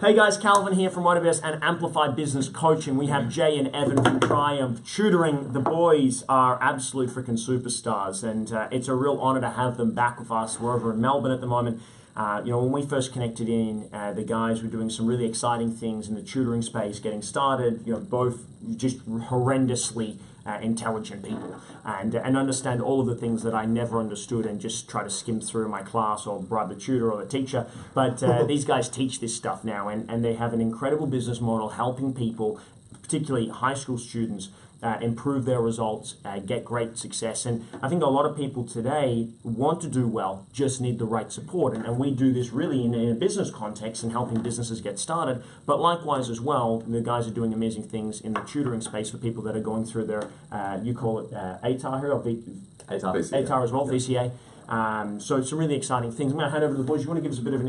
Hey guys, Calvin here from Motivate and Amplified Business Coaching. We have Jay and Evan from Triumph Tutoring. The boys are absolute freaking superstars, and it's a real honour to have them back with us. We're over in Melbourne at the moment. When we first connected in, the guys were doing some really exciting things in the tutoring space, getting started. Both just horrendously intelligent people, and understand all of the things that I never understood and just try to skim through my class or bribe the tutor or the teacher. But these guys teach this stuff now, and they have an incredible business model helping people, particularly high school students, improve their results, get great success. And I think a lot of people today want to do well, just need the right support. And we do this really in a business context and helping businesses get started. But likewise as well, the guys are doing amazing things in the tutoring space for people that are going through their, you call it ATAR here, or ATAR as well, VCA. So it's some really exciting things. I'm going to hand over to the boys. You want to give us a bit of an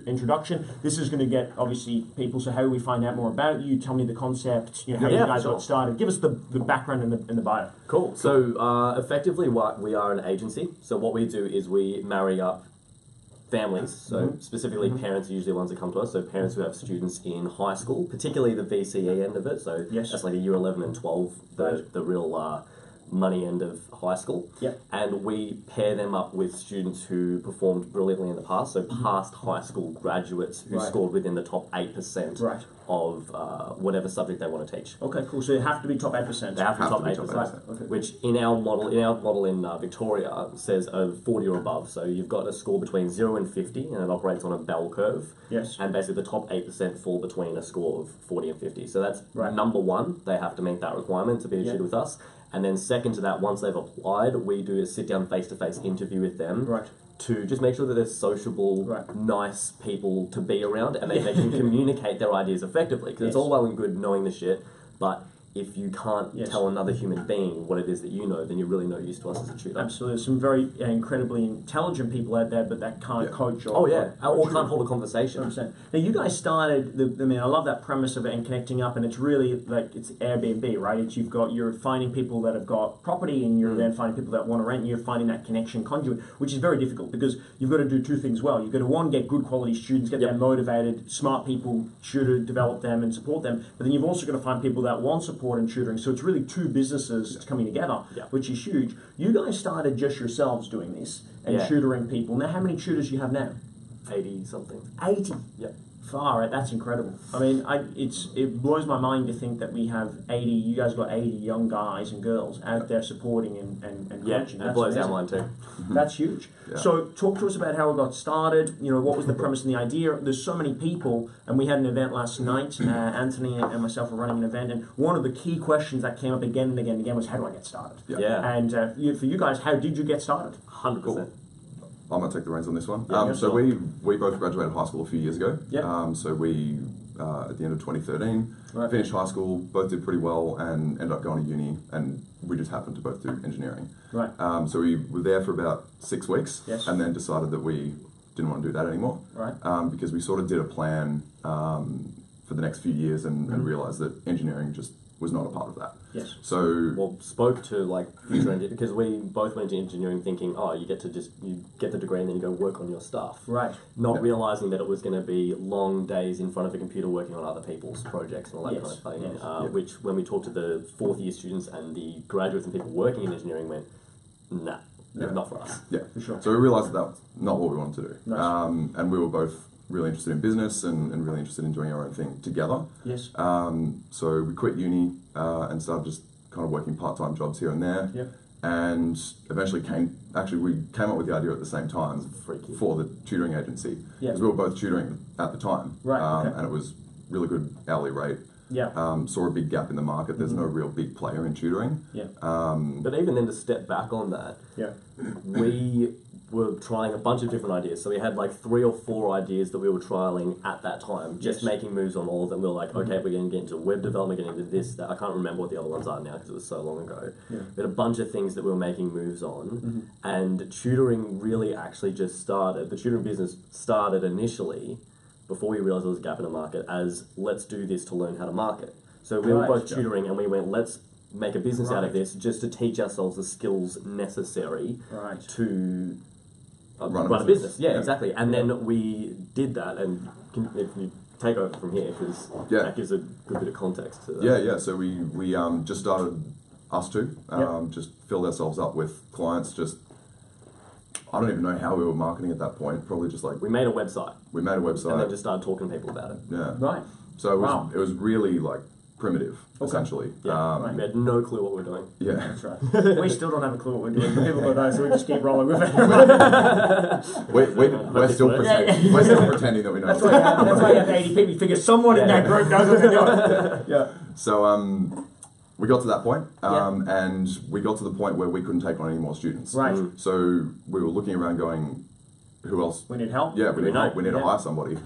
introduction? This is going to get, obviously, people, so how do we find out more about you? Tell me the concept, how you guys got started. Give us the background and the bio. Cool. So effectively we are an agency. So what we do is we marry up families. So specifically parents are usually the ones that come to us. So parents who have students in high school, particularly the VCE end of it. So that's like a year 11 and 12, the real money end of high school. And we pair them up with students who performed brilliantly in the past, so past high school graduates who scored within the top 8% of whatever subject they want to teach. Okay, cool. So they have to be top 8%. They have to be top 8%. Okay. Which in our model in Victoria says 40 or above. So you've got a score between 0 and 50, and it operates on a bell curve. Yes. And basically the top 8% fall between a score of 40 and 50. So that's number one. They have to meet that requirement to be a tutor with us. And then second to that, once they've applied, we do a sit-down face-to-face interview with them to just make sure that they're sociable, nice people to be around, and they can communicate their ideas effectively. Because it's all well and good knowing the shit, but if you can't tell another human being what it is that you know, then you're really no use to us as a tutor. Absolutely. There's some very incredibly intelligent people out there, but that can't coach or... or can't hold a conversation. 100%. Now, you guys started, I love that premise of it and connecting up, and it's really like, it's Airbnb, right? You're finding people that have got property, and you're then finding people that want to rent, and you're finding that connection conduit, which is very difficult because you've got to do two things well. You've got to, one, get good quality students, get them motivated, smart people, tutor, develop them and support them, but then you've also got to find people that want support and tutoring. So it's really two businesses coming together, which is huge. You guys started just yourselves doing this and tutoring people. Now, how many tutors do you have now? 80 something. 80? Yep. Far, that's incredible. I mean, it blows my mind to think that we have 80, you guys got 80 young guys and girls out there supporting and coaching. It blows our mind too. That's huge. So talk to us about how it got started, what was the premise and the idea. There's so many people, and we had an event last night, Anthony and myself were running an event, and one of the key questions that came up again and again and again was, how do I get started? And for you guys, how did you get started? 100%. Cool. I'm going to take the reins on this one. So we both graduated high school a few years ago. So we, at the end of 2013, finished high school, both did pretty well and ended up going to uni, and we just happened to both do engineering. So we were there for about 6 weeks and then decided that we didn't want to do that anymore. Because we sort of did a plan for the next few years and realised that engineering just was not a part of that. So spoke to future engineering, because we both went to engineering thinking, you get the degree and then you go work on your stuff. Not realising that it was going to be long days in front of a computer working on other people's projects and all that kind of thing. Which, when we talked to the fourth year students and the graduates and people working in engineering, went, nah, not for us. For sure. So we realised that that's not what we wanted to do. And we were both really interested in business and really interested in doing our own thing together. So we quit uni and started just kind of working part-time jobs here and there. And eventually we came up with the idea at the same time for the tutoring agency. Because we were both tutoring at the time. And it was really good hourly rate. Saw a big gap in the market. There's no real big player in tutoring. But even then, to step back on that, we were trying a bunch of different ideas. So we had 3 or 4 ideas that we were trialing at that time, just making moves on all of them. We were like, okay, we're going to get into web development, getting into this, that. I can't remember what the other ones are now because it was so long ago. We had a bunch of things that we were making moves on, and tutoring really actually just started. The tutoring business started initially, before we realised there was a gap in the market, as let's do this to learn how to market. So we were both tutoring, and we went, let's make a business out of this just to teach ourselves the skills necessary to run a business. Exactly. And then we did that, and if you take over from here because that gives a good bit of context to that. Yeah. So we just started us two, just filled ourselves up with clients. Just I don't even know how we were marketing at that point. Probably just like we made a website. And then just started talking to people about it. Yeah. Right. So it was really like primitive, essentially. Yeah. We had no clue what we were doing. Yeah. That's right. We still don't have a clue what we're doing. People don't know, so we just keep rolling with it. we're still pretending. We're still pretending that we know. That's why you have 80 people. You figure someone in that group knows what they're doing. Yeah. So we got to that point, and we got to the point where we couldn't take on any more students. Right. So we were looking around, going, "Who else? We need help. Yeah, we need help. We need to hire somebody."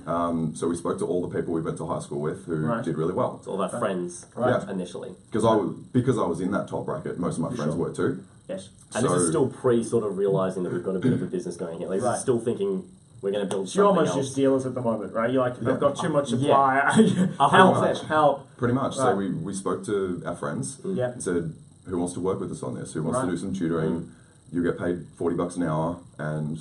So we spoke to all the people we went to high school with who did really well. It's all our friends initially. Because I was in that top bracket, most of my friends were too. Yes. And this is still sort of realizing that we've got a bit of a business going here. Like, this is still thinking we're going to build something You're almost else. just dealers at the moment, right? You're like, I've got too much supply. Help. Pretty much. So we spoke to our friends and said, "Who wants to work with us on this? Who wants to do some tutoring? You get paid $40 an hour and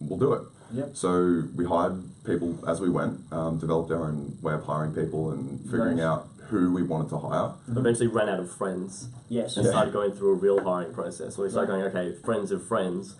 we'll do it." Yep. So we hired people as we went, developed our own way of hiring people and figuring out who we wanted to hire. Eventually ran out of friends. Yes. And started going through a real hiring process. So we started going, okay, friends of friends.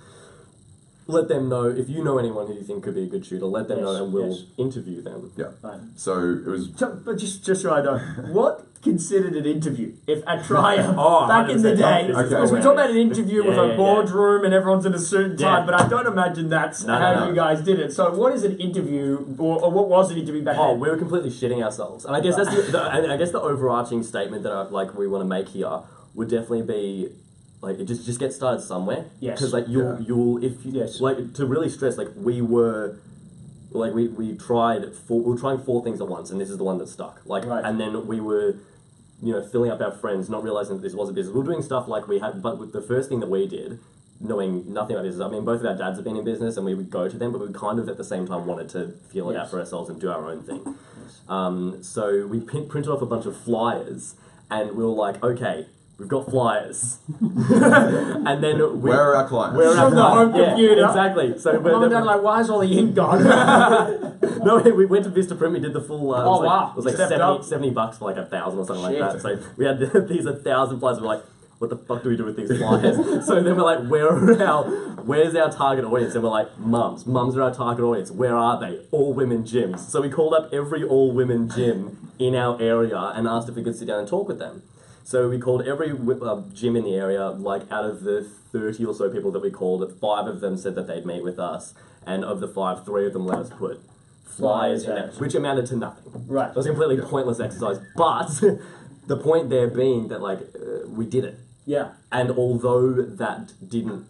Let them know, if you know anyone who you think could be a good tutor, let them know and we'll interview them. Yeah. Right. So it was... But just so I know, what considered an interview? If at Triumph, Oh, back in the day, because we talk about an interview with a boardroom and everyone's in a suit and tie, but I don't imagine that's how you guys did it. So what is an interview, or what was an interview back then? We were completely shitting ourselves. And I guess that's the overarching statement that we want to make here would definitely be, like, it just get started somewhere. Yes. Because like you'll like, to really stress, like, we were trying 4 things at once, and this is the one that stuck. Like, and then we were, filling up our friends, not realizing that this was a business. We were doing stuff like we had, but with the first thing that we did, knowing nothing about business. I mean, both of our dads have been in business, and we would go to them, but we kind of at the same time wanted to feel it out for ourselves and do our own thing. Yes. So we printed off a bunch of flyers, and we were like, okay, we've got flyers. And then where are our clients? Where are the home computer? Yeah, exactly. So Mum and Dad like, why is all the ink gone? No, we went to Vista Print. We did the full. It was like $70 for like 1,000 or something like that. So we had these 1,000 flyers. We're like, what the fuck do we do with these flyers? So then we're like, where's our target audience? And we're like, mums. Mums are our target audience. Where are they? All women gyms. So we called up every all women gym in our area and asked if we could sit down and talk with them. So we called every gym in the area. Like, out of the 30 or so people that we called, 5 of them said that they'd meet with us, and of the 5, 3 of them let us put flyers in there, which amounted to nothing. Right. It was a completely pointless exercise. But the point there being that, like, we did it. Yeah. And although that didn't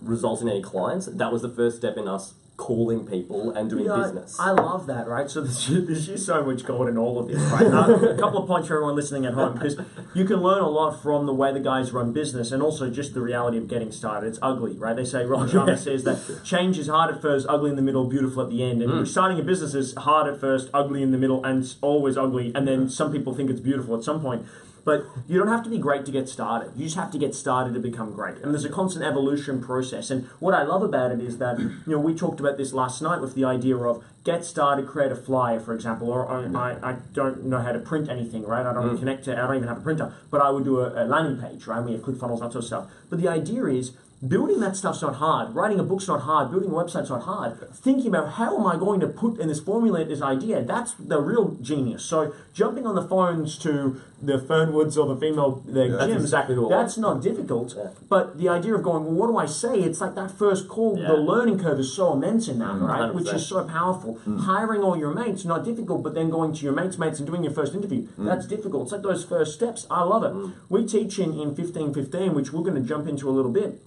result in any clients, that was the first step in us calling people and doing business. I love that, right? So there's just so much gold in all of this, right? A couple of points for everyone listening at home, because you can learn a lot from the way the guys run business, and also just the reality of getting started. It's ugly, right? They say, Robin Sharma says that change is hard at first, ugly in the middle, beautiful at the end. And starting a business is hard at first, ugly in the middle, and it's always ugly. And then some people think it's beautiful at some point. But you don't have to be great to get started. You just have to get started to become great. And there's a constant evolution process. And what I love about it is that, we talked about this last night with the idea of get started, create a flyer, for example, or I don't know how to print anything, right? I don't even have a printer, but I would do a landing page, right? We have ClickFunnels, that sort of stuff. But the idea is, building that stuff's not hard. Writing a book's not hard. Building a website's not hard. Thinking about how am I going to put in this, formulate this idea, that's the real genius. So jumping on the phones to the Fernwoods or the female gyms, exactly that's not difficult. Yeah. But the idea of going, well, what do I say? It's like that first call, the learning curve is so immense in that, right? 100%. Which is so powerful. Hiring all your mates, not difficult, but then going to your mates' and doing your first interview, that's difficult. It's like those first steps. I love it. We teach in 1515, which we're going to jump into a little bit.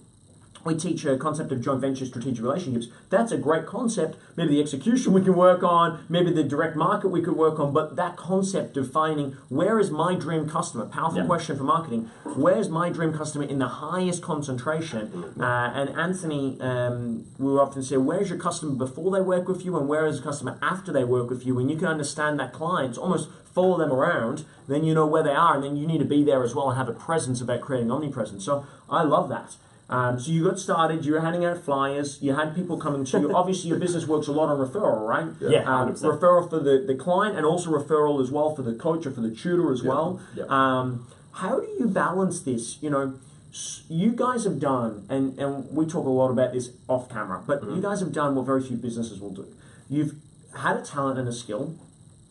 We teach a concept of joint venture strategic relationships. That's a great concept. Maybe the execution we can work on, maybe the direct market we could work on, but that concept of finding where is my dream customer, powerful question for marketing, where's my dream customer in the highest concentration? And Anthony, we will often say, where's your customer before they work with you and where is the customer after they work with you? And you can understand that clients, almost follow them around, then you know where they are, and then you need to be there as well and have a presence about creating omnipresence. So I love that. So you got started, you were handing out flyers, you had people coming to you. Obviously, your business works a lot on referral, right? Yeah, 100%. Referral for the client and also referral as well for the coach or for the tutor as well. Yeah. How do you balance this? You know, you guys have done, and we talk a lot about this off camera, but you guys have done what very few businesses will do. You've had a talent and a skill.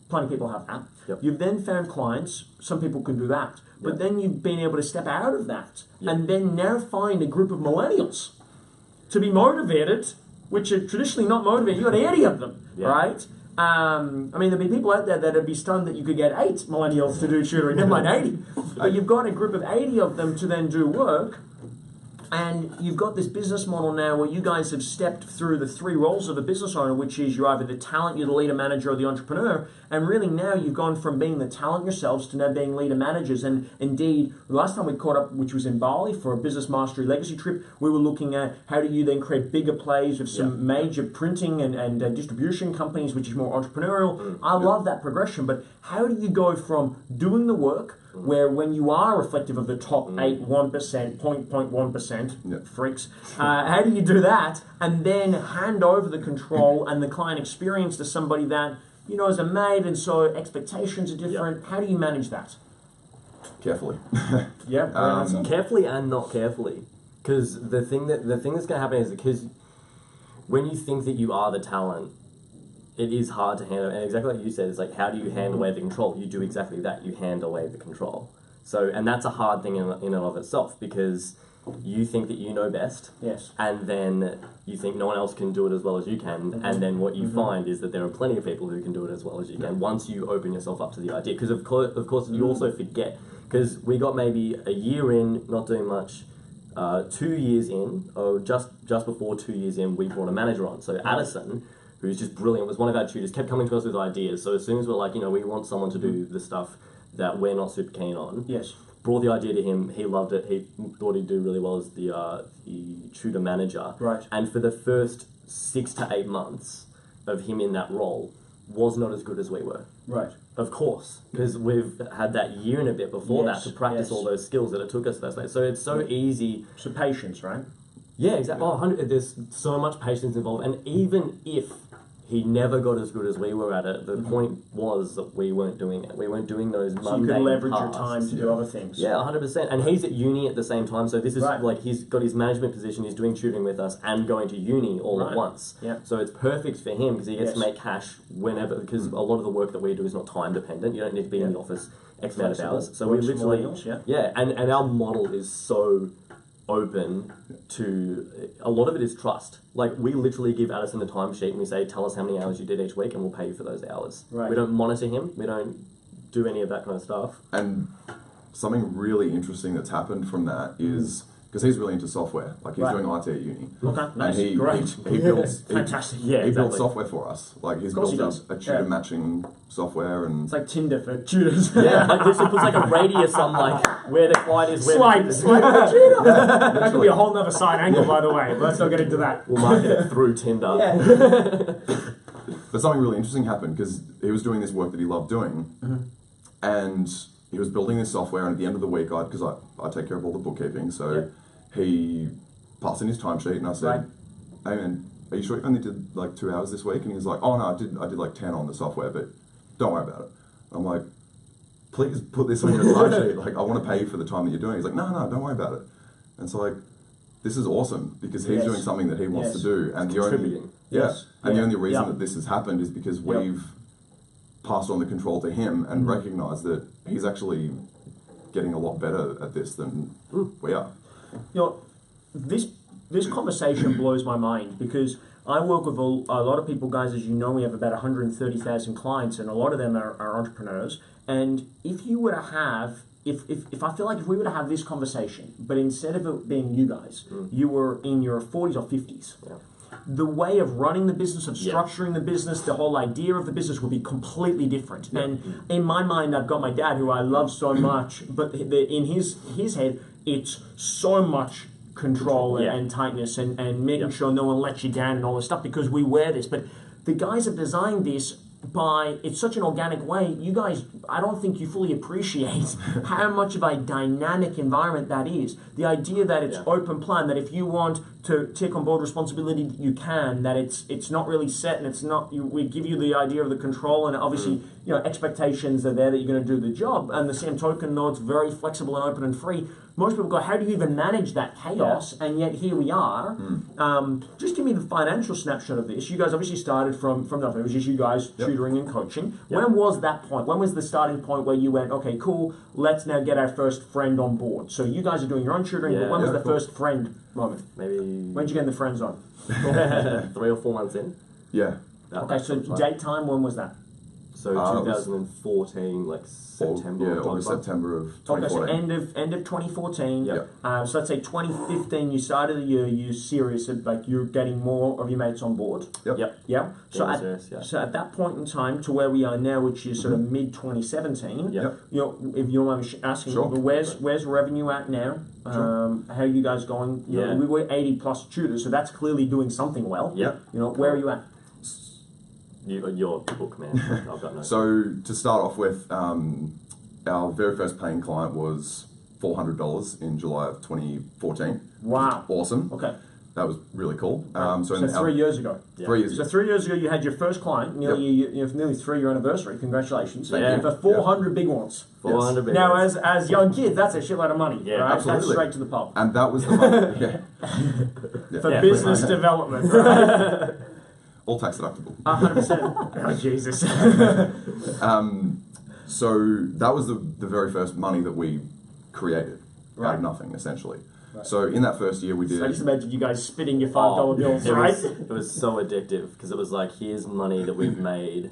Plenty of people have that. Yep. You've then found clients. Some people can do that. But then you've been able to step out of that and then now find a group of millennials to be motivated, which are traditionally not motivated. You've got 80 of them, right? I mean, there'd be people out there that'd be stunned that you could get 8 millennials to do tutoring, never mind 80. But you've got a group of 80 of them to then do work. And you've got this business model now where you guys have stepped through the 3 roles of a business owner, which is you're either the talent, you're the leader, manager, or the entrepreneur. And really now you've gone from being the talent yourselves to now being leader managers. And indeed, the last time we caught up, which was in Bali for a business mastery legacy trip, we were looking at how do you then create bigger plays with some major printing and distribution companies, which is more entrepreneurial. I love that progression. But how do you go from doing the work, where when you are reflective of the top 0.1%, freaks, how do you do that and then hand over the control and the client experience to somebody that, you know, is a mate and so expectations are different? How do you manage that? Carefully. Carefully and not carefully. Because the thing that's going to happen is because when you think that you are the talent, it is hard to handle, and exactly like you said, it's like, how do you hand away the control? You do exactly that, you hand away the control. So, and that's a hard thing in and of itself, because you think that you know best, and then you think no one else can do it as well as you can, and then what you find is that there are plenty of people who can do it as well as you can once you open yourself up to the idea. Because of course, you also forget, because we got maybe a year in, not doing much, 2 years in, or just before 2 years in, we brought a manager on. So Addison, who's just brilliant, was one of our tutors, kept coming to us with ideas. So as soon as we're like, you know, we want someone to do the stuff that we're not super keen on, brought the idea to him, he loved it, he thought he'd do really well as the tutor manager. Right. And for the first 6 to 8 months of him in that role, was not as good as we were. Right. Of course, because we've had that year and a bit before that to practice all those skills that it took us to that stage. So it's so easy. So patience, right? Yeah, exactly. There's so much patience involved, and even if he never got as good as we were at it, the point was that we weren't doing it. We weren't doing those mundane So you could leverage tasks. your time to do other things. Yeah, 100%. And he's at uni at the same time, so this is like, he's got his management position, he's doing tutoring with us and going to uni all at once. Yeah. So it's perfect for him because he gets to make cash whenever, because a lot of the work that we do is not time dependent. You don't need to be in the office X amount of hours. So we literally, and our model is so open to, a lot of it is trust. Like, we literally give Addison a timesheet and we say, tell us how many hours you did each week and we'll pay you for those hours. Right. We don't monitor him, we don't do any of that kind of stuff. And something really interesting that's happened from that is, because he's really into software, like he's doing IT at uni. Okay, nice. And he builds, fantastic. He builds software for us. Like, he's built a tutor matching software, and it's like Tinder for tutors. Yeah, like this puts like a radius on like where the client is. Slide that could be a whole nother side angle, by the way. Let's not get into that. We'll market it through Tinder. But something really interesting happened because he was doing this work that he loved doing, and he was building this software, and at the end of the week, because I take care of all the bookkeeping, so he passed in his timesheet, and I said, hey man, are you sure you only did like 2 hours this week? And he was like, oh no, I did like 10 on the software, but don't worry about it. I'm like, please put this on your timesheet, like I want to pay you for the time that you're doing. He's like, no, don't worry about it. And so like, this is awesome, because he's doing something that he wants to do, and the only the only reason that this has happened is because we've passed on the control to him and recognized that he's actually getting a lot better at this than we are. You know, this conversation blows my mind, because I work with a lot of people, guys, as you know, we have about 130,000 clients, and a lot of them are entrepreneurs. And if you were to have, if I feel like if we were to have this conversation, but instead of it being you guys, you were in your 40s or 50s, the way of running the business, of structuring the business, the whole idea of the business would be completely different. And in my mind, I've got my dad, who I love so much, but in his head, it's so much control and tightness and making sure no one lets you down and all this stuff, because we wear this. But the guys have designed this it's such an organic way, you guys, I don't think you fully appreciate how much of a dynamic environment that is. The idea that it's open plan, that if you want to take on board responsibility, you can, that it's not really set, and it's not, we give you the idea of the control, and obviously, expectations are there that you're going to do the job, and the same token, though it's very flexible and open and free, most people go, how do you even manage that chaos? Yeah. And yet here we are. Just give me the financial snapshot of this. You guys obviously started from nothing. It was just you guys tutoring and coaching. Yep. When was that point? When was the starting point where you went, okay, cool, let's now get our first friend on board? So you guys are doing your own tutoring, but when was the first friend moment? Maybe... When did you get in the friend zone? 3 or 4 months in. Yeah. Okay, so date time, when was that? So 2014, like September. August, September of 2014. Okay, so end of 2014. Yeah. So let's say 2015, you started the year, you're serious, like you're getting more of your mates on board. Yep. Yeah. So at that point in time to where we are now, which is sort of mid 2017. Yep. If you don't mind me asking, where's revenue at now? How are you guys going? We were 80 plus tutors, so that's clearly doing something well. Yeah. Where are you at? Your book, man. I've got no. So to start off with, our very first paying client was $400 in July of 2014. Wow. Awesome. Okay. That was really cool. So 3 years ago. 3 years ago. So 3 years ago, you had your first client, nearly 3-year anniversary. Congratulations. For 400 big ones. 400 big now, ones. as young kids, that's a shitload of money. Yeah, right? absolutely. That's straight to the pub. And that was the money. For business development, right? All tax deductible. 100%. Oh, Jesus. So that was the very first money that we created out of nothing, essentially. Right. So in that first year we did... So I just imagine you guys spitting your $5 bills, right? It was so addictive, because it was like, here's money that we've made,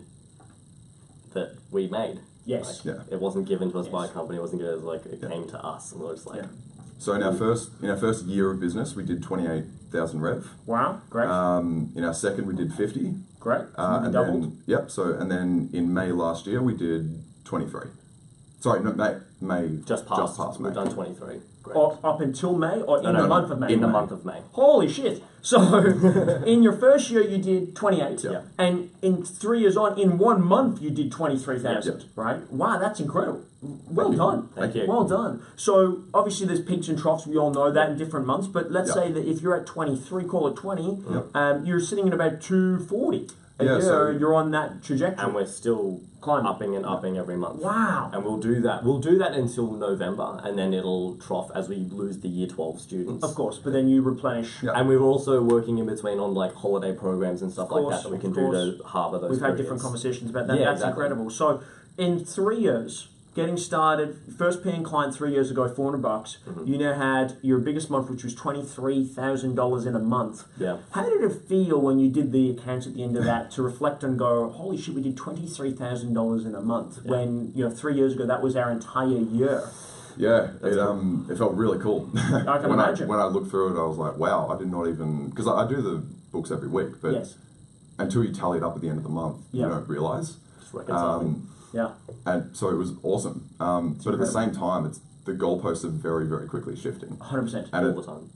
that we made. Yes. Like, it wasn't given to us by a company, it wasn't given, it came to us, and we were just like... So in our first year of business, we did 28,000 rev. Wow, great. In our second, we did 50. Great. And doubled. Then in May last year, we did 23. Sorry, no, May. Just past May. We've done 23. Great. Up until May, or in the month of May? In the month of May. Holy shit! So, in your first year, you did 28. Yeah. And in 3 years on, in 1 month, you did 23,000. Yeah. Right? Wow, that's incredible. Well done. Thank you. Well done. So, obviously, there's peaks and troughs. We all know that in different months. But let's say that if you're at 23, call it 20, you're sitting at about 240. So you're on that trajectory. And we're still climbing, upping and upping every month. Wow. And we'll do that. We'll do that until November, and then it'll trough as we lose the year 12 students. Of course, but then you replenish. Yeah. And we were also working in between on holiday programs and stuff like that we can do to harbour those. We've had different conversations about that. That's incredible. So in 3 years, getting started, first paying client 3 years ago, $400. You now had your biggest month, which was $23,000 in a month. Yeah. How did it feel when you did the accounts at the end of that to reflect and go, holy shit, we did $23,000 in a month? Yeah. When 3 years ago that was our entire year. Yeah, it felt really cool. I can imagine. When I looked through it, I was like, wow, I did not even, because I do the books every week, but until you tally it up at the end of the month, you don't realise. Just reconciling. Yeah. And so it was awesome. But at the same time, the goalposts are very, very quickly shifting. 100%. And all the time.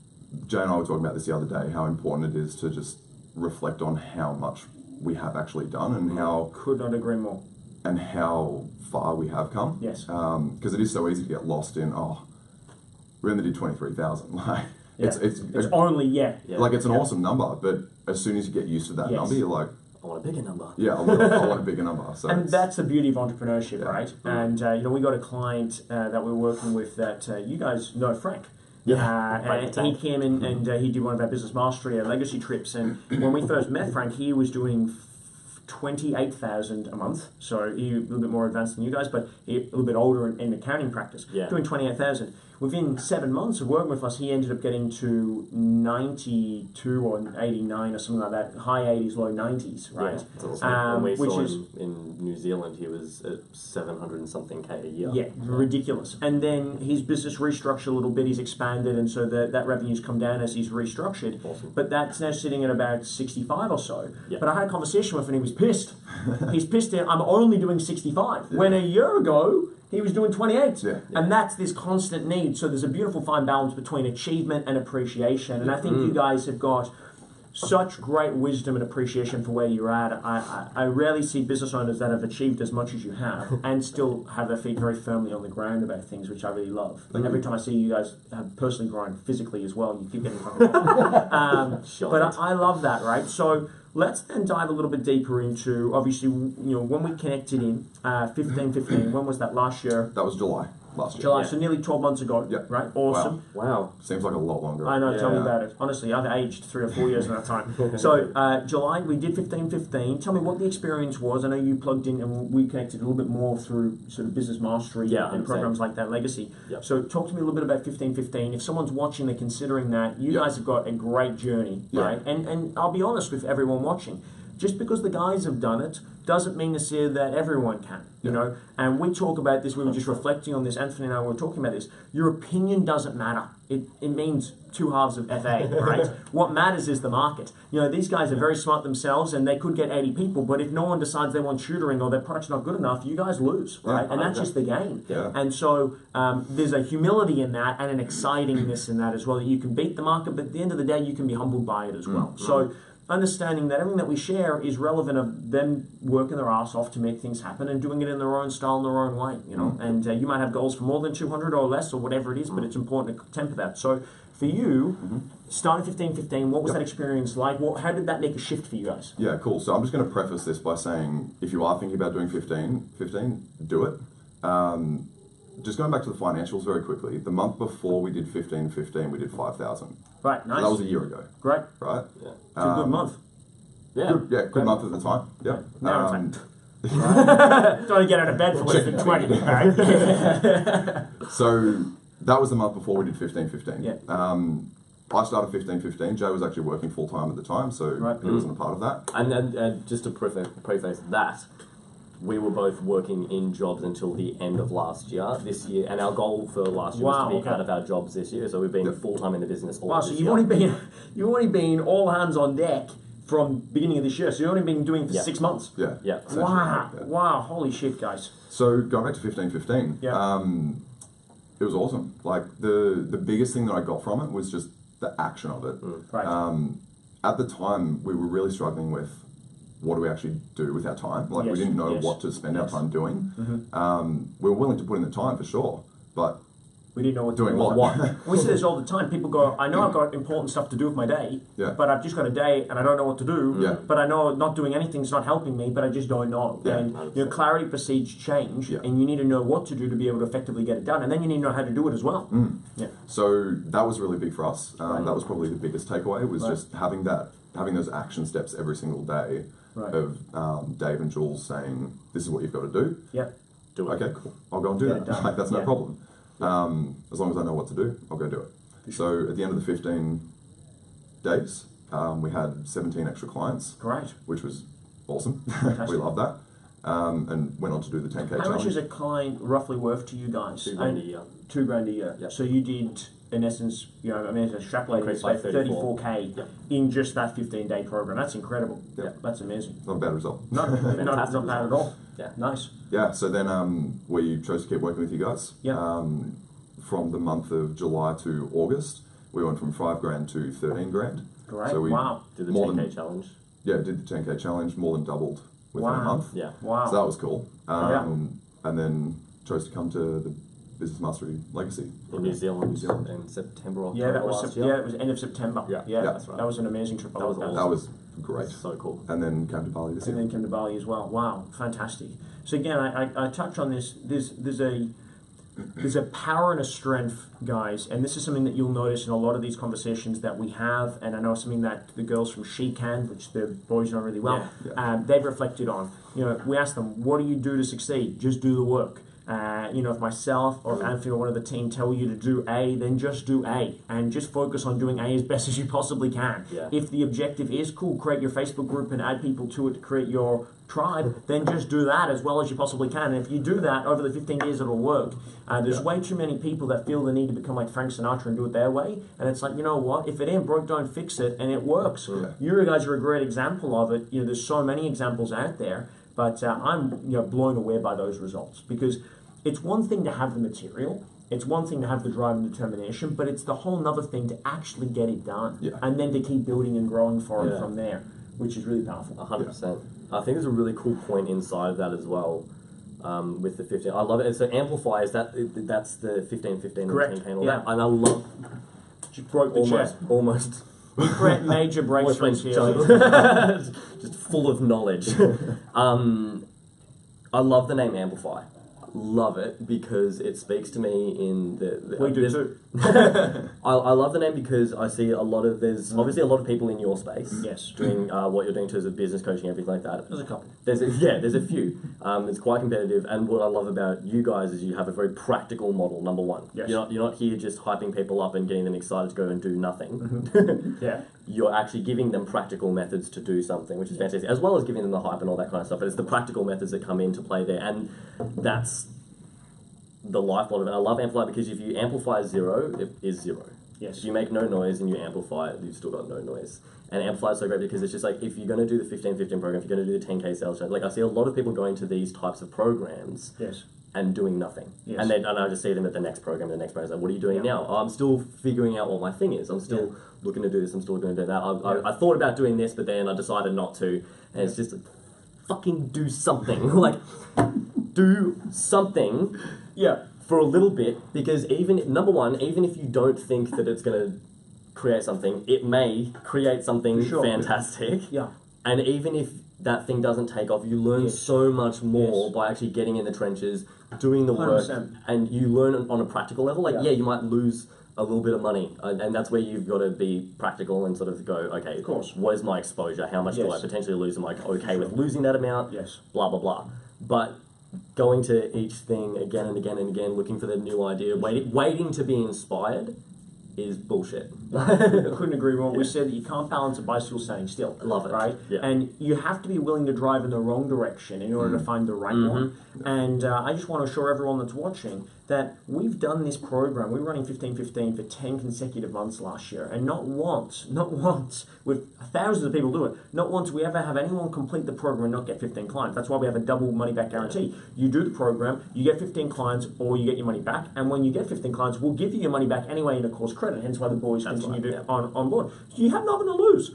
Jay and I were talking about this the other day, how important it is to just reflect on how much we have actually done and how... Could not agree more. And how far we have come. Yes. Because it is so easy to get lost in, we only did 23,000. Like, it's only, like, it's an awesome number, but as soon as you get used to that number, you're like, I want a bigger number. Yeah, I want a bigger number. So and that's the beauty of entrepreneurship, right? And we got a client that we're working with that you guys know, Frank. And he came in and he did one of our business mastery legacy trips. And when we first met Frank, he was doing 28,000 a month. So he a little bit more advanced than you guys, but a little bit older in accounting practice. Doing 28,000. Within 7 months of working with us, he ended up getting to 92 or 89 or something like that, high 80s, low 90s, right? Yeah, that's awesome. When we saw him in New Zealand, he was at 700 and something K a year. Yeah, ridiculous. And then his business restructured a little bit, he's expanded, and so that revenue's come down as he's restructured. Awesome. But that's now sitting at about 65 or so. Yeah. But I had a conversation with him and he was pissed. He's pissed at, I'm only doing 65. When a year ago, he was doing 28. And that's this constant need. So there's a beautiful fine balance between achievement and appreciation. And I think you guys have got such great wisdom and appreciation for where you're at. I rarely see business owners that have achieved as much as you have and still have their feet very firmly on the ground about things, which I really love. Like every time I see you guys have personally grown physically as well, you keep getting but I love that, right? So let's then dive a little bit deeper into, obviously, when we connected in 15, when was that, last year? That was July. Last year. July, so nearly 12 months ago, right? Awesome. Wow. Seems like a lot longer. I know, tell me about it. Honestly, I've aged 3 or 4 years in that time. So, July, we did 15. Tell me what the experience was. I know you plugged in and we connected a little bit more through sort of business mastery and programs like that, Legacy. Yep. So, talk to me a little bit about 15. If someone's watching, they're considering that, you guys have got a great journey, right? And I'll be honest with everyone watching. Just because the guys have done it doesn't mean necessarily that everyone can, you know. And we talk about this, we were just reflecting on this, Anthony and I were talking about this. Your opinion doesn't matter. It means two halves of FA, right? What matters is the market. These guys are very smart themselves and they could get 80 people, but if no one decides they want tutoring or their product's not good enough, you guys lose, right? And that's just the game. Yeah. And so there's a humility in that and an excitingness in that as well, that you can beat the market, but at the end of the day, you can be humbled by it as well. So understanding that everything that we share is relevant of them working their ass off to make things happen and doing it in their own style, in their own way, and you might have goals for more than 200 or less or whatever it is, but it's important to temper that. So for you, starting 15, what was that experience like? How did that make a shift for you guys? Yeah, cool. So I'm just going to preface this by saying, if you are thinking about doing 15, do it. Just going back to the financials very quickly, the month before we did 15, we did 5,000. Right, nice. So that was a year ago. Great. Right? Yeah. It's a good month. Yeah. Good month at the time. Yeah. Now it's like, trying to get out of bed for less than 20. Right? So that was the month before we did 15. Yeah. I started 15. Joe was actually working full time at the time, so he wasn't a part of that. And just to preface that, we were both working in jobs until the end of last year, this year, and our goal for last year was to be out of our jobs this year. So we've been full time in the business all so you've only been all hands on deck from beginning of this year. So you've only been doing for 6 months. Yeah. Wow. Wow. Holy shit, guys. So going back to 15. It was awesome. Like the biggest thing that I got from it was just the action of it. Right. At the time, we were really struggling with, what do we actually do with our time? Like we didn't know what to spend our time doing. We were willing to put in the time for sure, but we didn't know what doing what. We see this all the time. People go, I know I've got important stuff to do with my day, but I've just got a day and I don't know what to do. But I know not doing anything is not helping me, but I just don't know. And clarity precedes change, and you need to know what to do to be able to effectively get it done, and then you need to know how to do it as well. So that was really big for us. That was probably the biggest takeaway, was just having those action steps every single day. Of Dave and Jules saying, this is what you've got to do. Do it. Okay, cool. I'll go and do that. Like, that's no problem. As long as I know what to do, I'll go do it. So at the end of the 15 days, we had 17 extra clients. Great. Which was awesome. We love that. And went on to do the 10K challenge. How much is a client roughly worth to you guys? $2,000 a year. $2,000 a year. So you did, in essence, extrapolated it's about 34K in just that 15-day program. That's incredible. That's amazing. Not a bad result. No, not bad at all. Nice. Yeah, so then we chose to keep working with you guys. From the month of July to August, we went from $5,000 to $13,000. Great. So we did the 10K challenge. Yeah, did the 10K challenge, more than doubled within a month. Wow. So that was cool. And then chose to come to the Business Mastery Legacy in New Zealand in September or October that was last year. it was end of September. That's right. That was an amazing trip. That was awesome. That was great. So cool. And then came to Bali this year. And then came to Bali as well. Wow, fantastic. So again, I touch on this. There's a power and a strength, guys, and this is something that you'll notice in a lot of these conversations that we have, and I know something that the girls from She Can, which the boys know really well, they've reflected on. We ask them, what do you do to succeed? Just do the work. If myself or if Anthony or one of the team tell you to do A, then just do A, and just focus on doing A as best as you possibly can. If the objective is, cool, create your Facebook group and add people to it to create your tribe, then just do that as well as you possibly can. And if you do that over the 15 years, it'll work. There's way too many people that feel the need to become like Frank Sinatra and do it their way. And it's like, you know what? If it ain't broke, don't fix it. And it works. You guys are a great example of it. There's so many examples out there. But I'm blown away by those results, because it's one thing to have the material. It's one thing to have the drive and determination, but it's the whole nother thing to actually get it done. Yeah. And then to keep building and growing for it from there, which is really powerful. 100%. I think there's a really cool point inside of that as well. With the 15, I love it. So amplify is that's the 15-15 Correct. and panel. Yeah. And I love Just broke the chair. almost. We create major breakthroughs here. Just full of knowledge. I love the name Amplify. Love it because it speaks to me in the We do too. I love the name because I see a lot of there's obviously a lot of people in your space doing what you're doing in terms of business coaching, everything like that. There's a couple. There's a few. It's quite competitive, and what I love about you guys is you have a very practical model. Number one, you're not here just hyping people up and getting them excited to go and do nothing. You're actually giving them practical methods to do something, which is fantastic, as well as giving them the hype and all that kind of stuff. But it's the practical methods that come into play there, and that's the lifeblood of it. I love Amplify because if you amplify 0, it is 0. Yes. If you make no noise and you amplify it, you've still got no noise. And Amplify is so great because it's just like, if you're going to do the 15-15 program, if you're going to do the 10K sales challenge, like I see a lot of people going to these types of programs and doing nothing. And I just see them at the next program, like, what are you doing now? Oh, I'm still figuring out what my thing is. I'm still looking to do this, I'm still going to do that. I thought about doing this, but then I decided not to. And it's just, fucking do something. Like, do something. For a little bit, because number one, even if you don't think that it's going to create something, it may create something fantastic. And even if that thing doesn't take off, you learn so much more by actually getting in the trenches, doing the 100%. Work, and you learn on a practical level. Like, you might lose a little bit of money, and that's where you've got to be practical and sort of go, okay, of course, what is my exposure? How much do I potentially lose? Am I okay with losing that amount? Blah, blah, blah. But going to each thing again and again and again, looking for the new idea, waiting to be inspired is bullshit. I couldn't agree more. We said that you can't balance a bicycle standing still. I love it. Right? And you have to be willing to drive in the wrong direction in order to find the right one. And I just want to assure everyone that's watching that we've done this program. We were running 15-15 for 10 consecutive months last year. And not once, with thousands of people do it, not once we ever have anyone complete the program and not get 15 clients. That's why we have a double money back guarantee. You do the program, you get 15 clients, or you get your money back. And when you get 15 clients, we'll give you your money back anyway in a course credit. Hence why the boys continue to on board. So you have nothing to lose.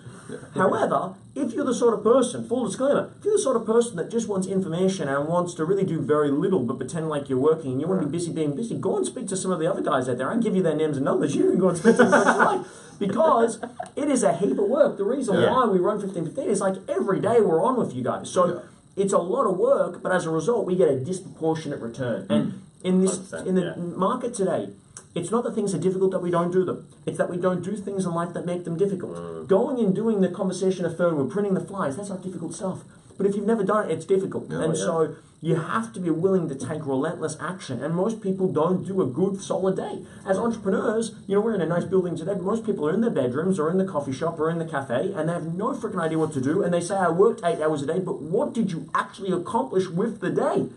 However, if you're the sort of person, full disclaimer, if you're the sort of person that just wants information and wants to really do very little but pretend like you're working and you want to be busy being busy, go and speak to some of the other guys out there. I can give you their names and numbers. You can go and speak to them as you like. Because it is a heap of work. The reason why we run 15-15 is like every day we're on with you guys. So it's a lot of work, but as a result, we get a disproportionate return. And in the market today, it's not that things are difficult that we don't do them. It's that we don't do things in life that make them difficult. Going and doing the conversation of phone, we're printing the flyers, that's not difficult stuff. But if you've never done it, it's difficult. So you have to be willing to take relentless action. And most people don't do a good, solid day. As entrepreneurs, we're in a nice building today, but most people are in their bedrooms or in the coffee shop or in the cafe, and they have no freaking idea what to do. And they say, I worked 8 hours a day, but what did you actually accomplish with the day?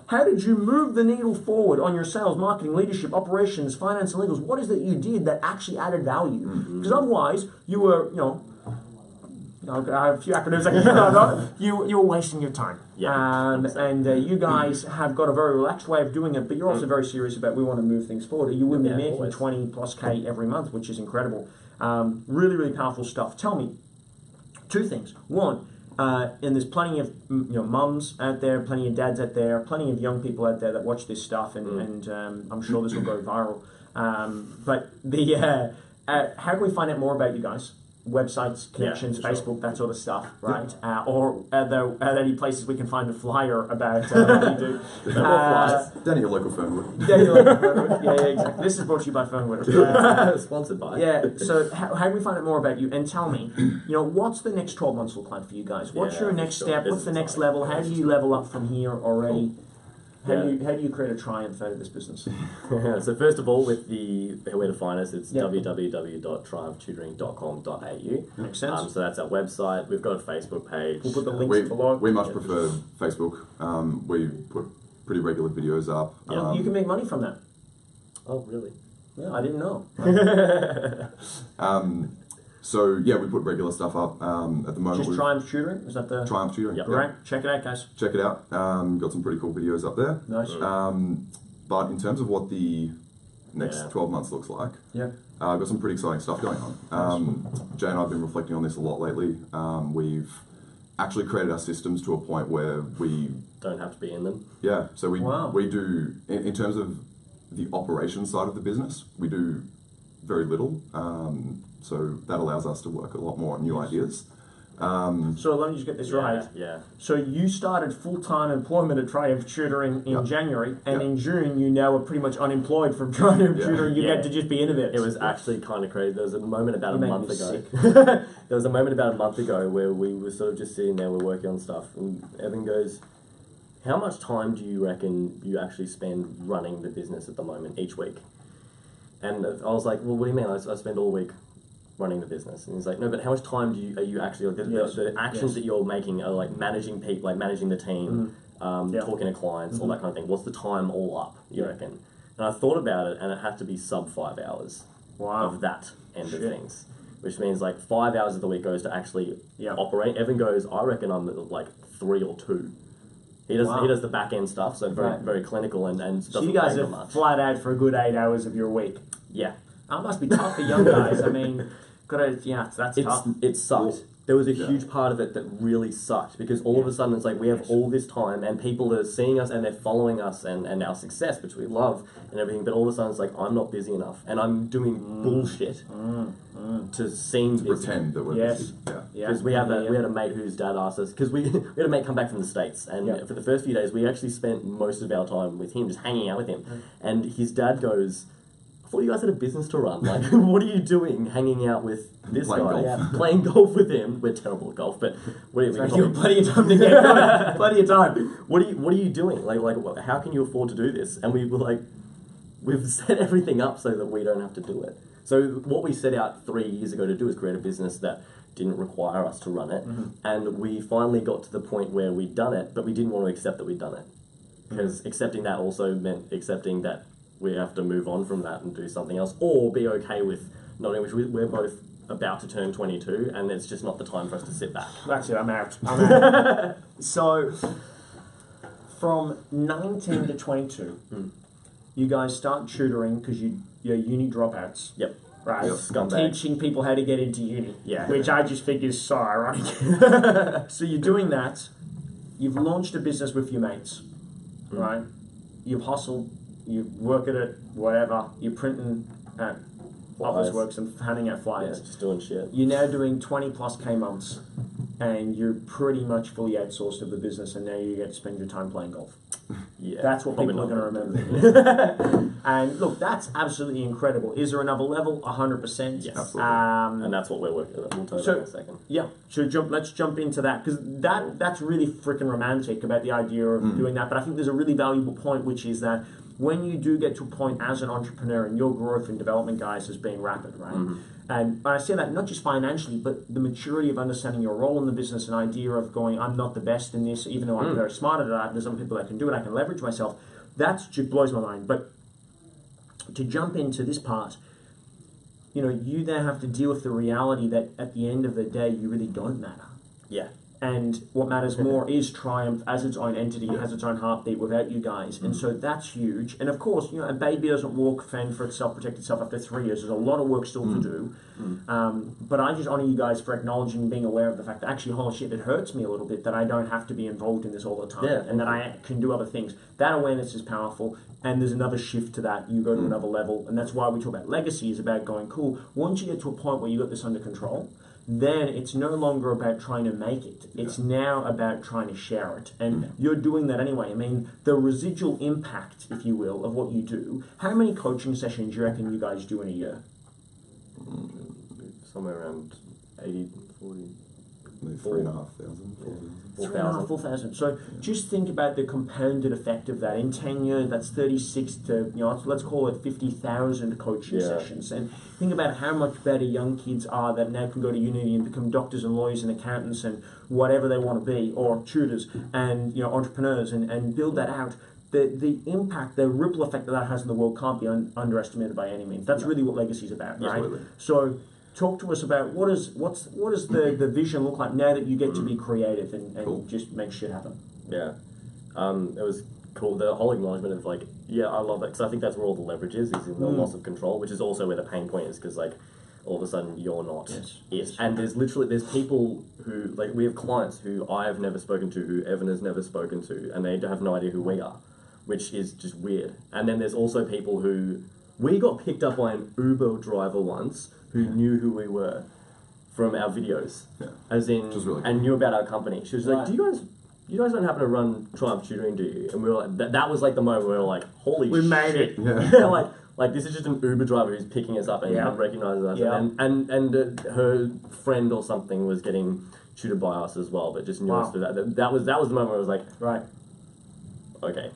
How did you move the needle forward on your sales, marketing, leadership, operations, finance, and legals? What is it you did that actually added value? Because otherwise, you were, I have a few acronyms I can about. You're wasting your time. And you guys have got a very relaxed way of doing it, but you're also very serious about we want to move things forward. You would be making 20+ K every month, which is incredible. Really, really powerful stuff. Tell me 2 things. One, and there's plenty of mums out there, plenty of dads out there, plenty of young people out there that watch this stuff, and I'm sure this will go viral. But how can we find out more about you guys? Websites, connections, Facebook, that sort of stuff, right? Or are there any places we can find a flyer about what you do? Down at your local Fernwood. Yeah, exactly. This is brought to you by Fernwood. Sponsored by. So how do we find out more about you? And tell me, what's the next 12 months look like for you guys? What's your next step? What's the next level? How do you level up from here already? How do you create a triumph out of this business? So first of all, with where to find us, it's www.triumphtutoring.com.au. Makes sense. So that's our website. We've got a Facebook page. We'll put the links below. We much prefer Facebook. We put pretty regular videos up. You can make money from that. Oh, really? Yeah, I didn't know. So we put regular stuff up at the moment. Just Triumph Tutoring? Is that the... Triumph Tutoring. Yep. Right. Check it out, guys. Check it out. Got some pretty cool videos up there. Nice. But in terms of what the next 12 months looks like. Yeah. I've got some pretty exciting stuff going on. Jay and I have been reflecting on this a lot lately. We've actually created our systems to a point where we don't have to be in them. Yeah, so we do, in terms of the operations side of the business, we do very little. So that allows us to work a lot more on new ideas. So let me just get this right. Yeah. So you started full-time employment at Triumph Tutoring in January, and in June you now are pretty much unemployed from Triumph Tutoring. You get to just be innovative. It was actually kind of crazy. There was a moment about a month ago. There was a moment about a month ago where we were sort of just sitting there, we're working on stuff, and Evan goes, "How much time do you reckon you actually spend running the business at the moment each week?" And I was like, "Well, what do you mean? I spend all week running the business." And he's like, "No, but how much time are you actually, like, the actions that you're making are like managing people, like managing the team, talking to clients, all that kind of thing. What's the time all up, you reckon?" And I thought about it, and it had to be sub 5 hours of that end of things, which means like 5 hours of the week goes to actually operate. Evan goes, "I reckon I'm at like 3 or 2. He does the back end stuff, so very clinical and doesn't so you guys are much. flat out for a good 8 hours of your week. Yeah. That must be tough for young guys. I mean, that's tough. It sucked. There was a huge part of it that really sucked, because all of a sudden it's like we have all this time and people are seeing us and they're following us and our success, which we love and everything, but all of a sudden it's like I'm not busy enough and I'm doing bullshit to seem busy. Pretend that we're busy. Because we had a mate whose dad asked us, because we had a mate come back from the States, and for the first few days we actually spent most of our time with him, just hanging out with him, and his dad goes, "I thought you guys had a business to run. Like, what are you doing hanging out with this guy? Playing golf with him." We're terrible at golf, but you have plenty of time to get going. Plenty of time. What are you doing? Like, how can you afford to do this? And we were like, we've set everything up so that we don't have to do it. So what we set out 3 years ago to do is create a business that didn't require us to run it, and we finally got to the point where we'd done it, but we didn't want to accept that we'd done it, because accepting that also meant accepting that we have to move on from that and do something else, or be okay with not doing, which we're both about to turn 22, and it's just not the time for us to sit back. That's it, I'm out. So, from 19 to 22, you guys start tutoring because you're uni dropouts. Yep. Right. Yep. Teaching people how to get into uni. Yeah. Which I just think is so ironic. So you're doing that. You've launched a business with your mates, right? You've hustled. You work at it, whatever. You're printing at office works and handing out flyers. Yeah, just doing shit. You're now doing 20 plus K months, and you're pretty much fully outsourced of the business, and now you get to spend your time playing golf. Yeah, that's what people are going to remember. And look, that's absolutely incredible. Is there another level? 100%. Yes, absolutely. And that's what we're working on. We'll talk about in a second. Yeah, so let's jump into that, because that's really freaking romantic about the idea of doing that. But I think there's a really valuable point, which is that when you do get to a point as an entrepreneur, and your growth and development, guys, has been rapid, right? And I say that not just financially, but the maturity of understanding your role in the business, an idea of going, I'm not the best in this, even though I'm very smart at that, there's other people that can do it, I can leverage myself. That just blows my mind. But to jump into this part, you then have to deal with the reality that at the end of the day, you really don't matter. Yeah. And what matters more is Triumph as its own entity, has its own heartbeat without you guys. And so that's huge. And of course, a baby doesn't walk, fend for itself, protect itself after 3 years. There's a lot of work still to do. But I just honor you guys for acknowledging and being aware of the fact that actually, holy shit, it hurts me a little bit that I don't have to be involved in this all the time. And that I can do other things. That awareness is powerful. And there's another shift to that. You go to another level. And that's why we talk about legacy, is about going, cool, once you get to a point where you got this under control, then it's no longer about trying to make it. It's now about trying to share it. And you're doing that anyway. I mean, the residual impact, if you will, of what you do, how many coaching sessions do you reckon you guys do in a year? Somewhere around 80, 40. 3,500. 4,000. So just think about the compounded effect of that. In 10 years, that's 36 to, let's call it 50,000 coaching sessions. And think about how much better young kids are that now can go to uni and become doctors and lawyers and accountants and whatever they want to be, or tutors and entrepreneurs, and build that out. The impact, the ripple effect that has in the world can't be underestimated by any means. That's really what legacy is about, right? Absolutely. So talk to us about what does the vision look like now that you get to be creative and just make shit happen. Yeah. It was cool. The whole acknowledgement of like, yeah, I love it, because I think that's where all the leverage is in the loss of control, which is also where the pain point is, because like all of a sudden you're not it. And there's people who, like, we have clients who I have never spoken to, who Evan has never spoken to, and they have no idea who we are, which is just weird. And then there's also people who, we got picked up by an Uber driver once who knew who we were from our videos, as in, really and knew about our company. She was like, "Do you guys don't happen to run Triumph Tutoring, do you?" And we were like, that was like the moment where we were like, "Holy shit, we made it!" Yeah. like this is just an Uber driver who's picking us up and recognizes us. Yeah. And her friend or something was getting tutored by us as well, but just knew us through that. That was the moment where I was like, right, okay,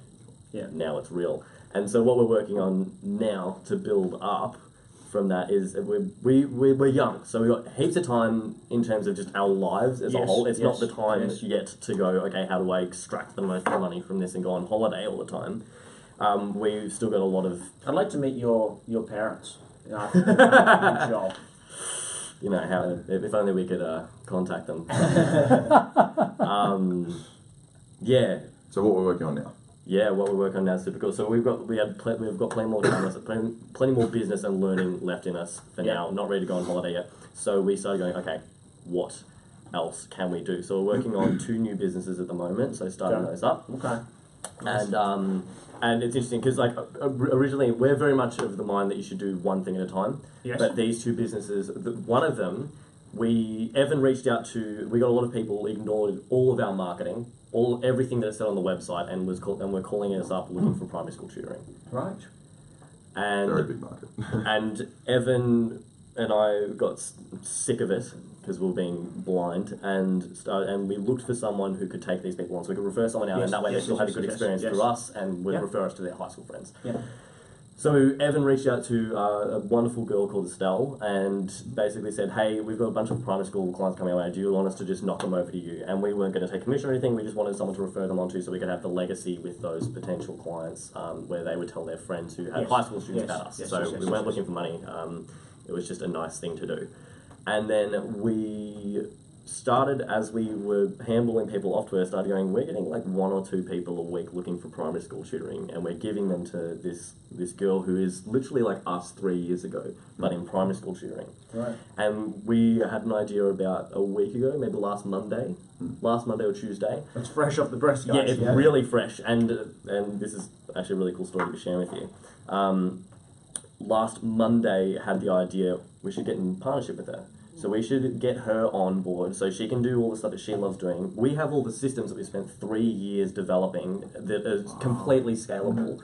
now it's real. And so what we're working on now to build up from that is we're young, so we've got heaps of time in terms of just our lives as a whole. It's not the time yet to go, okay, how do I extract the most money from this and go on holiday all the time. We've still got a lot of... I'd like to meet your parents. Good job. You know, how if only we could contact them. Yeah. So what we're working on now? Yeah, what we're working on now is super cool. So we've got plenty more time, plenty more business and learning left in us for now. Not ready to go on holiday yet. So we started going, okay, what else can we do? So we're working on 2 new businesses at the moment. So starting those up. Okay. And it's interesting because like originally we're very much of the mind that you should do one thing at a time. Yes. But these 2 businesses, one of them, Evan reached out to. We got a lot of people ignored all of our marketing, everything that's said on the website, and we're calling us up looking for primary school tutoring. Right. And very big market. And Evan and I got sick of it because we were being blind, and we looked for someone who could take these people on, so we could refer someone out, and that way they still had a good experience through us, and would refer us to their high school friends. Yeah. So Evan reached out to a wonderful girl called Estelle and basically said, hey, we've got a bunch of primary school clients coming our way. Do you want us to just knock them over to you? And we weren't going to take commission or anything. We just wanted someone to refer them on to so we could have the legacy with those potential clients where they would tell their friends who had high school students about us. So we weren't looking for money. It was just a nice thing to do. And then we started, as we were handballing people off to her, started going, we're getting like 1 or 2 people a week looking for primary school tutoring, and we're giving them to this girl who is literally like us 3 years ago, but in primary school tutoring. Right. And we had an idea about a week ago, maybe last Monday or Tuesday. It's fresh off the press, guys. Yeah, it's really fresh, and this is actually a really cool story to be sharing with you. Last Monday had the idea we should get in partnership with her. So we should get her on board so she can do all the stuff that she loves doing. We have all the systems that we spent 3 years developing that are completely scalable.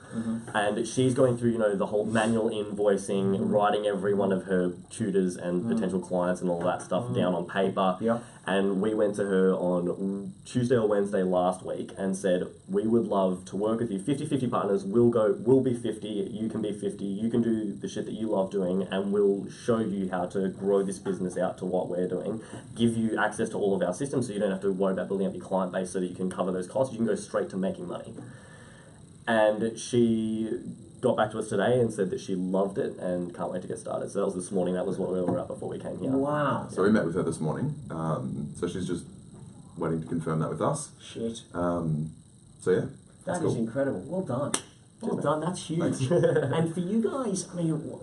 And she's going through, the whole manual invoicing, writing every one of her tutors and potential clients and all that stuff down on paper. Yeah. And we went to her on Tuesday or Wednesday last week and said, we would love to work with you. 50-50 partners, we'll be 50, you can be 50, you can do the shit that you love doing, and we'll show you how to grow this business out to what we're doing, give you access to all of our systems so you don't have to worry about building up your client base so that you can cover those costs. You can go straight to making money. And she got back to us today and said that she loved it and can't wait to get started. So that was this morning. That was what we were at before we came here. Wow. So we met with her this morning. So she's just waiting to confirm that with us. Shit. So yeah. That is incredible. Well done. Well done. That's huge. And for you guys, I mean,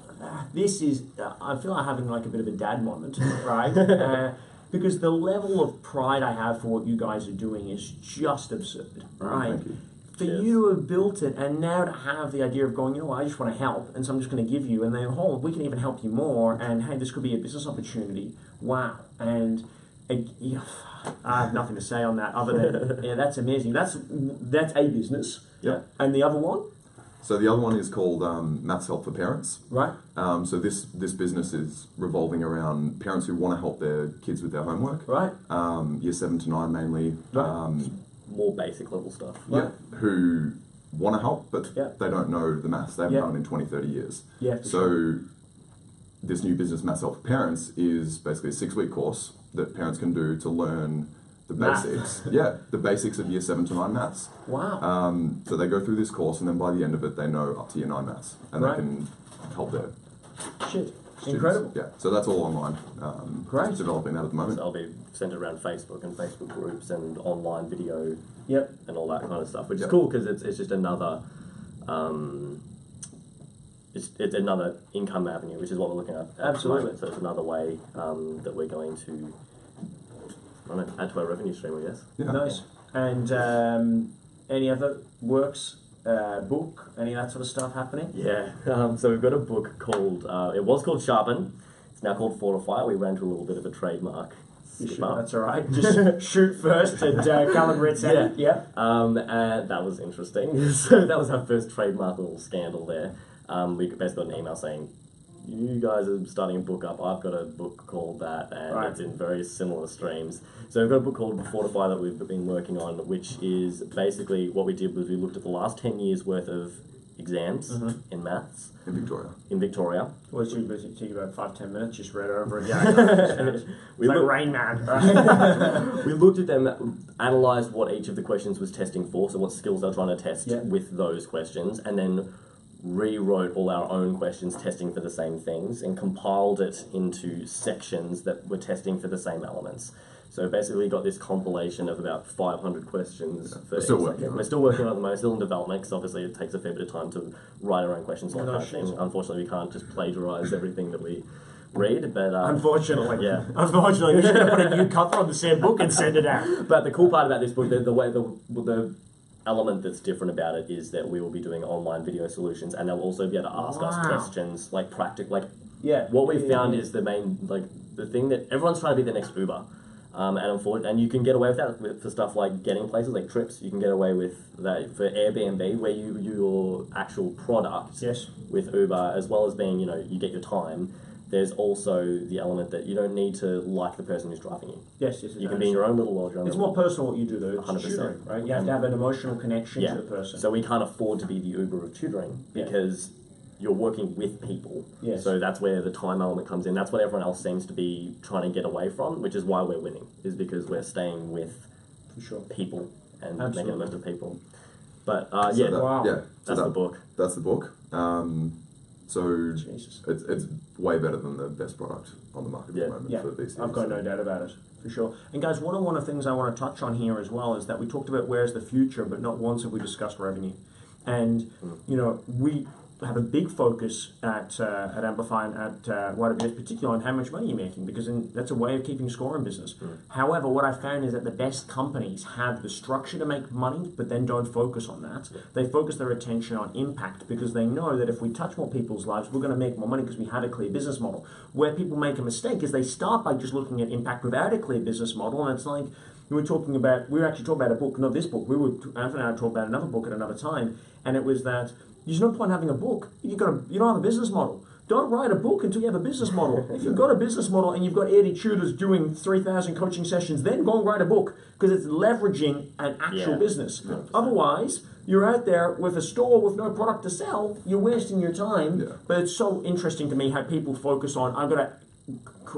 this is, I feel like having like a bit of a dad moment, right? Because the level of pride I have for what you guys are doing is just absurd, right? Thank you. For you to have built it, and now to have the idea of going, I just want to help, and so I'm just going to give you, and then, we can even help you more, and hey, this could be a business opportunity. Wow. And I have nothing to say on that other than, that's amazing. That's a business. Yeah. And the other one? So the other one is called Maths Help for Parents. Right. So this business is revolving around parents who want to help their kids with their homework. Right. Year 7 to 9 mainly. Right. More basic level stuff. Yeah. Who want to help, but they don't know the maths. They haven't done it in 20, 30 years. Yeah. So this new business, Maths Help for Parents, is basically a 6-week course that parents can do to learn the basics. Yeah, the basics of year 7 to 9 maths. Wow. So they go through this course, and then by the end of it, they know up to year 9 maths, and they can help there. Shit. students. Incredible. Yeah, so that's all online. Great. Just developing that at the moment. So I'll be centered around Facebook and Facebook groups and online video Yep. and all that kind of stuff, which is cool because it's just another it's another income avenue, which is what we're looking at. Absolutely. The moment. So it's another way that we're going to add to our revenue stream, I guess. Yeah. Nice. And any other works, book, any of that sort of stuff happening? Yeah. So we've got a book called, it was called Sharpen. It's now called Fortify. We ran into a little bit of a trademark. That's all right. Just shoot first and calibrate second. Yeah. And that was interesting. So that was our first trademark little scandal there. We basically got an email saying, you guys are starting a book up. I've got a book called that, and it's in very similar streams. So we've got a book called Fortify that we've been working on, which is basically what we did was we looked at the last 10 years worth of exams in maths. In Victoria. Well, it's usually take about 5-10 minutes, just read over again. We like Rain Man. Right? We looked at them, analysed what each of the questions was testing for, so what skills they're trying to test with those questions, and then rewrote all our own questions testing for the same things and compiled it into sections that were testing for the same elements. So basically got this compilation of about 500 questions. We're still working on it. We're still working on it at the moment, still in development, because obviously it takes a fair bit of time to write our own questions and all that kind of thing. Unfortunately, we can't just plagiarise everything that we read, but... Unfortunately. Yeah. Unfortunately, we should have put a new cover on the same book and send it out. But the cool part about this book, the element that's different about it is that we will be doing online video solutions, and they'll also be able to ask us questions, like practical, what we found is the main, the thing that everyone's trying to be the next Uber. And you can get away with that for stuff like getting places, like trips. You can get away with that for Airbnb, where your actual product with Uber, as well as being, you get your time. There's also the element that you don't need to like the person who's driving you. Yes, you can be in your own little world. It's more personal what you do, though. 100%, right? You have to have an emotional connection to the person. So we can't afford to be the Uber of tutoring because you're working with people. Yes. So that's where the time element comes in. That's what everyone else seems to be trying to get away from, which is why we're winning, is because we're staying with people and making the most of people. But that's the book. That's the book. So it's way better than the best product on the market at the moment for VCs. I've got no doubt about it, for sure. And guys, one of the things I want to touch on here as well is that we talked about where's the future, but not once have we discussed revenue. And, we have a big focus at Amplify and at YWS, particularly on how much money you're making, because that's a way of keeping score in business. However, what I found is that the best companies have the structure to make money, but then don't focus on that. They focus their attention on impact, because they know that if we touch more people's lives, we're going to make more money because we have a clear business model. Where people make a mistake is they start by just looking at impact without a clear business model, and it's like, we were actually talking about a book, not this book, Anthony and I talked about another book at another time, and it was that there's no point having a book. You don't have a business model. Don't write a book until you have a business model. If you've got a business model and you've got 80 tutors doing 3,000 coaching sessions, then go and write a book, because it's leveraging an actual business. 100%. Otherwise, you're out there with a store with no product to sell. You're wasting your time. Yeah. But it's so interesting to me how people focus on, I've got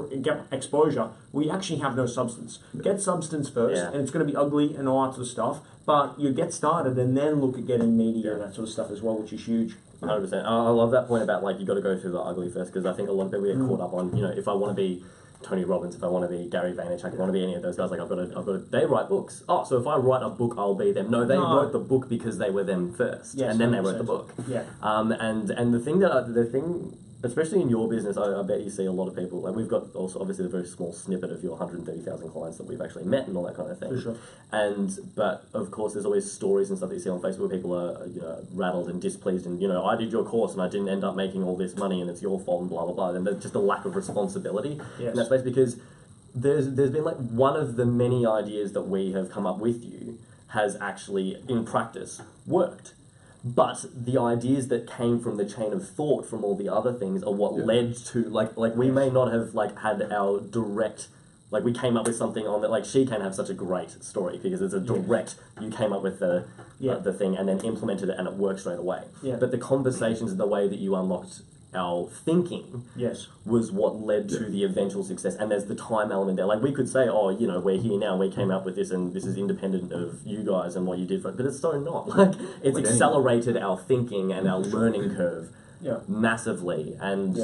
to get exposure. We actually have no substance. Get substance first, and it's going to be ugly and all that sort of stuff. But you get started and then look at getting media and that sort of stuff as well, which is huge. 100%. I love that point about you got to go through the ugly first, because I think a lot of people get caught up on, if I want to be Tony Robbins, if I want to be Gary Vaynerchuk, if I want to be any of those guys, they write books. Oh, so if I write a book, I'll be them. No, they wrote the book because they were them first, and then they wrote the book. Yeah. And the thing, especially in your business, I bet you see a lot of people, we've got also obviously a very small snippet of your 130,000 clients that we've actually met and all that kind of thing. For sure. But of course there's always stories and stuff that you see on Facebook where people are rattled and displeased and, I did your course and I didn't end up making all this money and it's your fault and blah, blah, blah. And there's just a lack of responsibility in that space, because there's been one of the many ideas that we have come up with you has actually, in practice, worked. But the ideas that came from the chain of thought from all the other things are what led to, we may not have, had our direct, we came up with something on that, she can have such a great story, because it's a direct, you came up with the thing and then implemented it and it worked straight away. Yeah. But the conversations and the way that you unlocked our thinking was what led to the eventual success. And there's the time element there. We could say, we're here now, we came up with this and this is independent of you guys and what you did for it, but it's so not. It's accelerated our thinking and our learning curve massively. And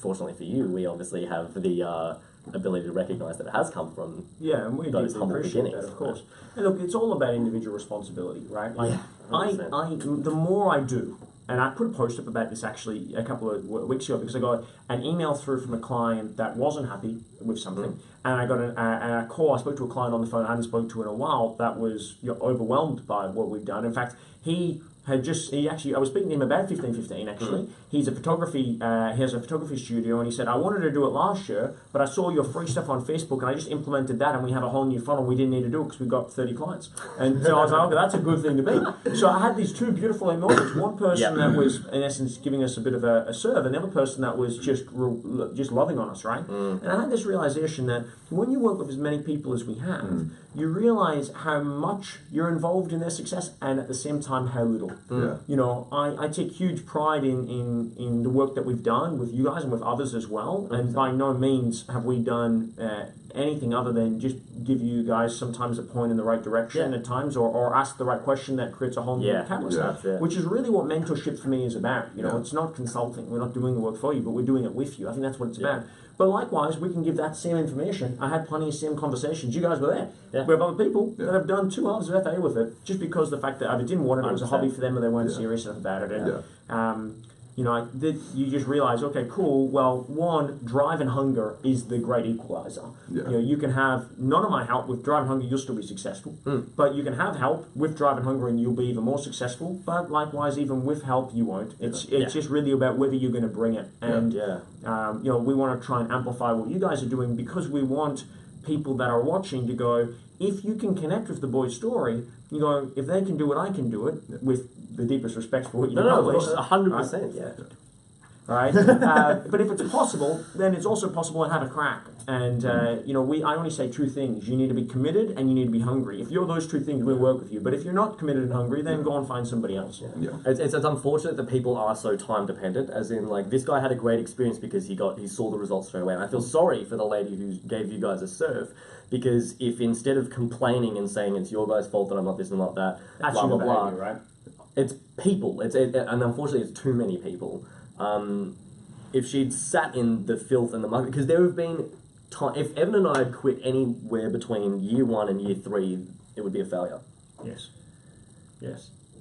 fortunately for you, we obviously have the ability to recognise that it has come from and we those do humble appreciate beginnings, that, of course. And look, it's all about individual responsibility, right? Like, yeah, the more I do, and I put a post up about this actually a couple of weeks ago because I got an email through from a client that wasn't happy with something, and I got a call. I spoke to a client on the phone I hadn't spoken to in a while that was overwhelmed by what we've done. In fact, I was speaking to him about 1515 actually. He has a photography studio, and he said, I wanted to do it last year, but I saw your free stuff on Facebook and I just implemented that, and we have a whole new funnel. We didn't need to do it because we got 30 clients. And so I was like, okay, that's a good thing to be. So I had these two beautiful emotions. One person that was in essence giving us a bit of a serve, and the other person that was just loving on us, right? And I had this realization that when you work with as many people as we have, you realize how much you're involved in their success, and at the same time how little. You know, I take huge pride in the work that we've done with you guys and with others as well, and by no means have we done anything other than just give you guys sometimes a point in the right direction at times, or ask the right question that creates a whole new catalyst, which is really what mentorship for me is about. You know, it's not consulting, we're not doing the work for you, but we're doing it with you. I think that's what it's about. But likewise, we can give that same information. I had plenty of same conversations. You guys were there. We have other people that have done 2 halves of FA with it, just because the fact that I didn't want it, it was a hobby for them, and they weren't serious enough about it. And, you know, you just realize, okay, cool. Well, one, drive and hunger is the great equalizer. You know, you can have none of my help with drive and hunger, you'll still be successful. But you can have help with drive and hunger, and you'll be even more successful. But likewise, even with help, you won't. It's just really about whether you're going to bring it. And you know, we want to try and amplify what you guys are doing, because we want people that are watching to go, if you can connect with the boy's story, you go, if they can do it, I can do it, with the deepest respect for what you published. 100%, Right? But if it's possible, then it's also possible to have a crack. And you know, I only say 2 things. You need to be committed and you need to be hungry. If you're those 2 things, we'll work with you. But if you're not committed and hungry, then go and find somebody else. It's unfortunate that people are so time dependent, as in, like, this guy had a great experience because he saw the results straight away. And I feel sorry for the lady who gave you guys a serve, because if instead of complaining and saying it's your guys' fault that I'm not this and not that, that's blah blah blah, behavior, right? It's people. And unfortunately, it's too many people. If she'd sat in the filth and the muck, because there have been if Evan and I had quit anywhere between year 1 and year 3, it would be a failure. Yes.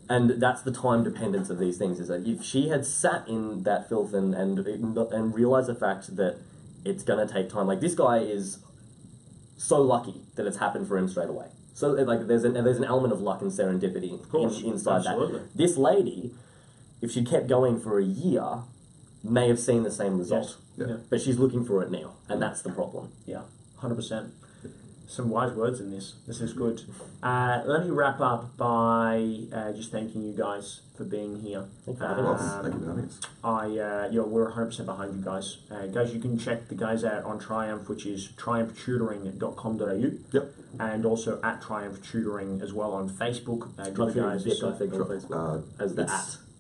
And that's the time dependence of these things, is that if she had sat in that filth and realised the fact that it's going to take time, like, this guy is so lucky that it's happened for him straight away. So, like, there's an element of luck and serendipity inside that. This lady, if she kept going for a year, may have seen the same result. But she's looking for it now, and that's the problem. 100%. Some wise words in this. This is good. Let me wrap up by just thanking you guys for being here. Thank you for having us. We're 100% behind you guys. Guys, you can check the guys out on Triumph, which is triumphtutoring.com.au. And also at Triumph Tutoring as well on Facebook.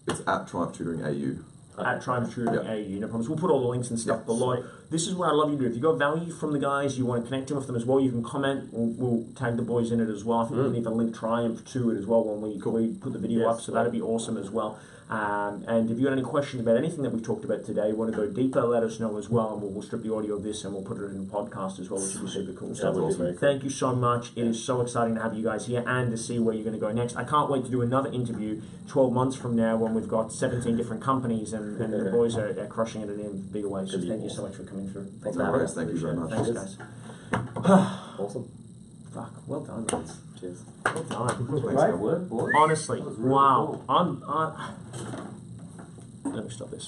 It's at Triumph Tutoring AU. At Triumph Tutoring AU, no problems. We'll put all the links and stuff below. This is what I love you to do. If you got value from the guys, you want to connect with them as well, you can comment. We'll tag the boys in it as well. I think we can even link Triumph to it as well when we put the video up, so that'd be awesome as well. And if you got any questions about anything that we've talked about today, you want to go deeper, let us know as well, and we'll strip the audio of this and we'll put it in the podcast as well, which would be super cool. So thank you so much. It is so exciting to have you guys here and to see where you're going to go next. I can't wait to do another interview 12 months from now when we've got 17 different companies and the boys are crushing it in bigger ways. So thank you so much for coming through. Thanks for having us. Thank you very much. Thanks, guys. Awesome. Fuck, well done, guys. Cheers. Well done. Great work, boys. Honestly, wow. Cool. Let me stop this.